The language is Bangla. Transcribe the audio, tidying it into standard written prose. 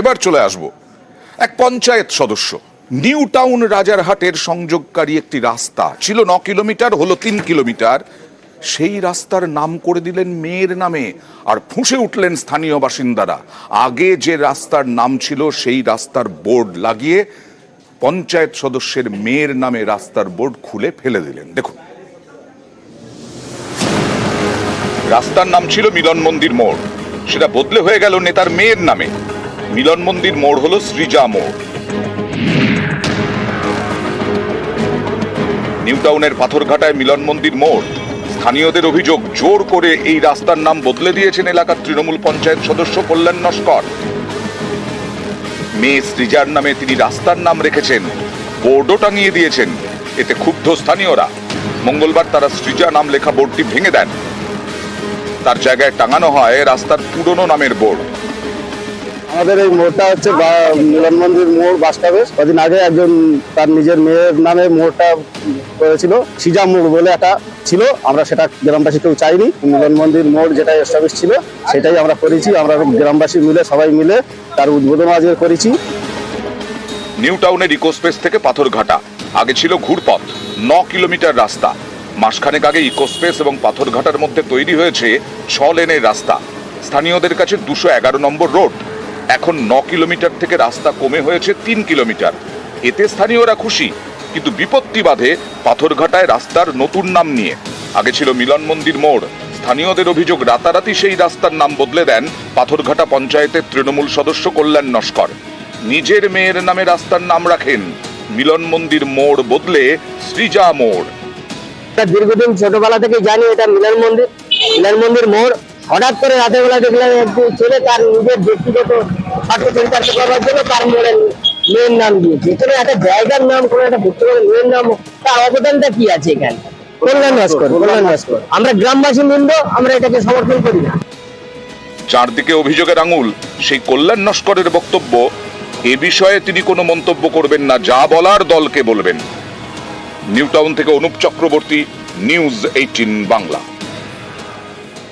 এবার চলে আসব এক পঞ্চায়েত সদস্য। নিউ টাউন রাজারহাটের সংযোগকারী একটি রাস্তা ছিল 9 কিলোমিটার, হলো 3 কিলোমিটার। সেই রাস্তার নাম করে দিলেন মেয়ের নামে, আর ফুঁসে উঠলেন স্থানীয় বাসিন্দারা। আগে যে রাস্তার নাম ছিল সেই রাস্তার বোর্ড লাগিয়ে পঞ্চায়েত সদস্যের মেয়ের নামে রাস্তার বোর্ড খুলে ফেলে দিলেন। দেখুন, রাস্তার নাম ছিল মিলন মন্দির মোড়, সেটা বদলে হয়ে গেল নেতার মেয়ের নামে। মিলন মন্দির মোড় হলো সৃজা মোড়। নিউ টাউনের পাথরঘাটায় মিলন মন্দির মোড়। স্থানীয়দের অভিযোগ, জোর করে এই রাস্তার নাম বদলে দিয়েছেন এলাকার তৃণমূল পঞ্চায়েত সদস্য কল্যাণ নস্কর। মেয়ে সৃজার নামে তিনি রাস্তার নাম রেখেছেন, বোর্ডও টাঙিয়ে দিয়েছেন। এতে ক্ষুব্ধ স্থানীয়রা। মঙ্গলবার তারা সৃজা নাম লেখা বোর্ডটি ভেঙে দেন। তার জায়গায় টাঙানো হয় রাস্তার পুরনো নামের বোর্ড। আমাদের এই মোড়টা হচ্ছে মিলন মন্দির মোড় বাস স্টপেজ। কদিন আগে একজন তার নিজের মেয়ের নামে মোড়টা করেছিল, সিজা মোড় বলে একটা ছিল। আমরা সেটা গ্রামবাসী কেউ চাইনি। মিলন মন্দির মোড় যেটা এস্টাবলিশ ছিল সেটাই আমরা করেছি। আমরা গ্রামবাসী মিলে সবাই মিলে তার উদ্বোধন আজকে করেছি। নিউ টাউনের ইকোস্পেস থেকে পাথরঘাটা আগে ছিল ঘুরপথ, 9 কিলোমিটার রাস্তা। মাসখানেক আগে ইকোস্পেস এবং পাথরঘাটার মধ্যে তৈরি হয়েছে 6 লেনের রাস্তা। স্থানীয়দের কাছে 211 নম্বর রোড। এখন 9 কিলোমিটার থেকে রাস্তা কমে হয়েছে 3 কিলোমিটার। এতে স্থানীয়রা খুশি, কিন্তু বিপত্তি বাধে পাথরঘাটায় রাস্তার নতুন নাম নিয়ে। আগে ছিল মিলন মন্দির মোড়। স্থানীয়দের অভিযোগ, রাতারাতি সেই রাস্তার নাম বদলে দেন পাথরঘাটা পঞ্চায়েতের তৃণমূল সদস্য কল্যাণ নস্কর। নিজের মেয়ের নামে রাস্তার নাম রাখেন, মিলন মন্দির মোড় বদলে সৃজা মোড়। দীর্ঘদিন ছোটবেলা থেকে জানি এটা মিলন মন্দির মোড়। হঠাৎ করে রাতের বেলা দেখলাম একদিন ছেলে তার নিজের ব্যক্তিগত চরিতার্থ করার জন্য তার মেয়ের নাম দিয়েছে। এখানে একটা জায়গার নাম করে একটা ব্যক্তিগত মেয়ের নাম, তার অবদানটা কি আছে এখানে? কল্যাণ নস্কর। আমরা গ্রামবাসী বৃন্দ আমরা এটাকে সমর্থন করি না। চারদিকে অভিযোগের আঙুল। সেই কল্যাণ নস্করের বক্তব্য, এ বিষয়ে তিনি কোনো মন্তব্য করবেন না, যা বলার দলকে বলবেন। নিউ টাউন থেকে অনুপ চক্রবর্তী, নিউজ 18 বাংলা।